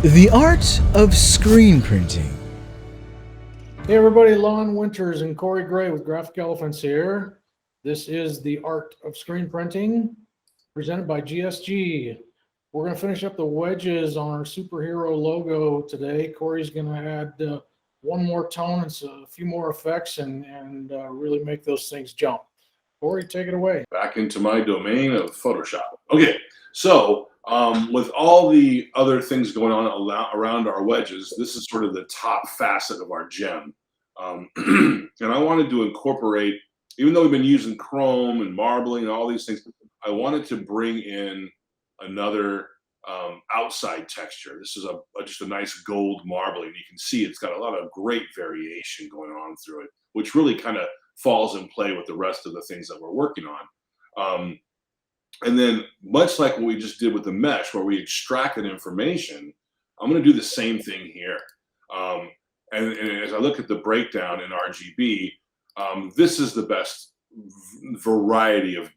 The art of screen printing. Hey everybody, Lon Winters and Corey Gray with Graphic Elephants here. This is the art of screen printing presented by GSG. We're going to finish up the wedges on our superhero logo today. Corey's going to add one more tone and a few more effects and really make those things jump. Corey, take it away. Back into my domain of Photoshop. Okay, so with all the other things going on around our wedges, this is sort of the top facet of our gem. And I wanted to incorporate, even though we've been using chrome and marbling and all these things, I wanted to bring in another outside texture. This is just a nice gold marbling. You can see it's got a lot of great variation going on through it, which really kind of falls in play with the rest of the things that we're working on. And then much like what we just did with the mesh where we extracted information, I'm going to do the same thing here. And as I look at the breakdown in RGB, this is the best variety of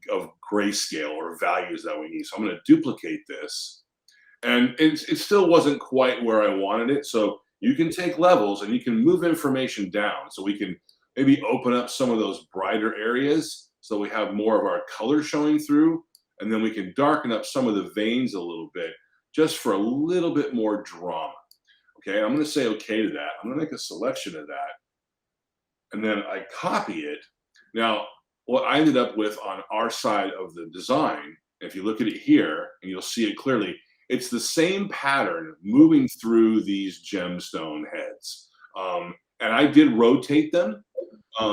grayscale or values that we need. So I'm going to duplicate this. And it still wasn't quite where I wanted it. So you can take levels and you can move information down. So we can maybe open up some of those brighter areas so we have more of our color showing through. And then we can darken up some of the veins a little bit just for a little bit more drama. Okay, I'm going to say okay to that. I'm going to make a selection of that. And then I copy it. Now, what I ended up with on our side of the design, if you look at it here, and you'll see it clearly, it's the same pattern moving through these gemstone heads. And I did rotate them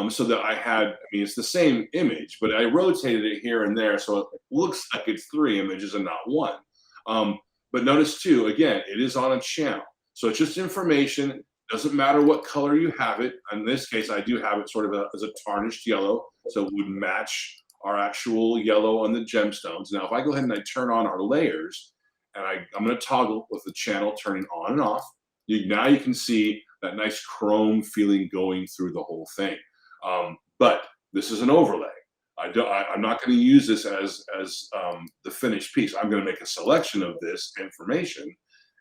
so that I had, I mean, it's the same image, but I rotated it here and there so it looks like it's 3 images and not 1. But notice too, again, it is on a channel. So it's just information. Doesn't matter what color you have it. In this case, I do have it sort of as a tarnished yellow, so it would match our actual yellow on the gemstones. Now, if I go ahead and I turn on our layers, and I'm going to toggle with the channel turning on and off, now you can see that nice chrome feeling going through the whole thing. But this is an overlay. I'm not going to use this as the finished piece. I'm going to make a selection of this information.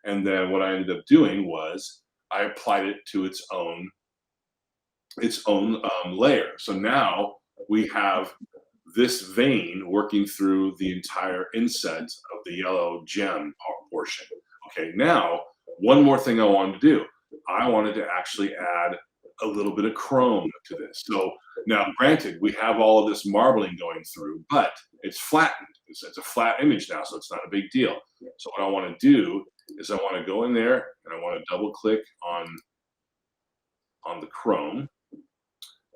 And then what I ended up doing was I applied it to its own layer. So now we have this vein working through the entire inset of the yellow gem portion. Okay, now one more thing I wanted to do. I wanted to actually add a little bit of chrome to this. So now, granted, we have all of this marbling going through, but it's flattened. It's a flat image now, so it's not a big deal. So what I want to do is I want to go in there and I want to double click on the chrome,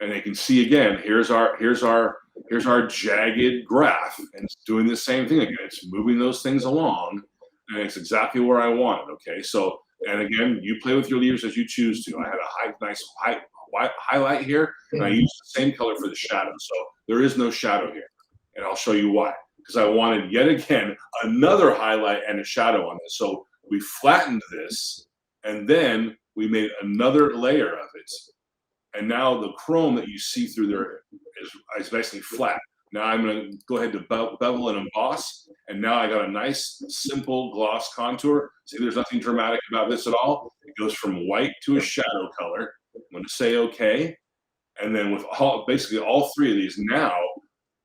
and you can see again. Here's our jagged graph, and it's doing the same thing again. It's moving those things along, and it's exactly where I want it. Okay, so and again, you play with your levers as you choose to. I had a nice highlight here, and I used the same color for the shadow. So there is no shadow here, and I'll show you why. Because I wanted yet again another highlight and a shadow on this. So we flattened this, and then we made another layer of it. And now the chrome that you see through there is basically flat. Now I'm going to go ahead to bevel and emboss. And now I got a nice, simple gloss contour. See, there's nothing dramatic about this at all. It goes from white to a shadow color. I'm going to say okay. And then with basically all 3 of these now,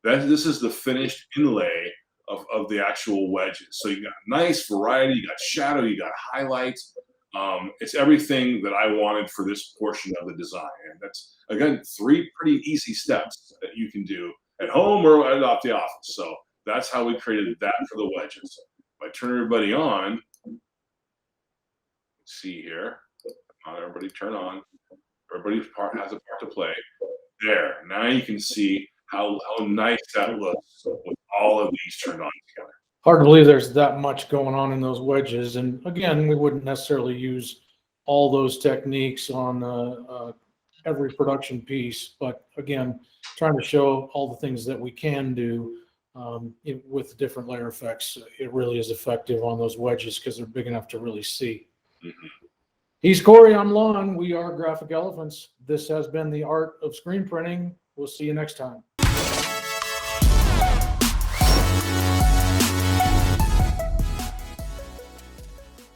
this is the finished inlay of the actual wedges. So you got nice variety, you got shadow, you got highlights. It's everything that I wanted for this portion of the design. And that's, again, 3 pretty easy steps that you can do at home or at the office. So that's how we created that for the wedges. If I turn everybody on, let's see here, everybody turn on. Everybody's part has a part to play. There, now you can see how nice that looks with all of these turned on together. Hard to believe there's that much going on in those wedges. And again, we wouldn't necessarily use all those techniques on every production piece. But again, trying to show all the things that we can do with different layer effects, it really is effective on those wedges because they're big enough to really see. Mm-hmm. He's Corey, I'm Lon. We are Graphic Elephants. This has been the art of screen printing. We'll see you next time.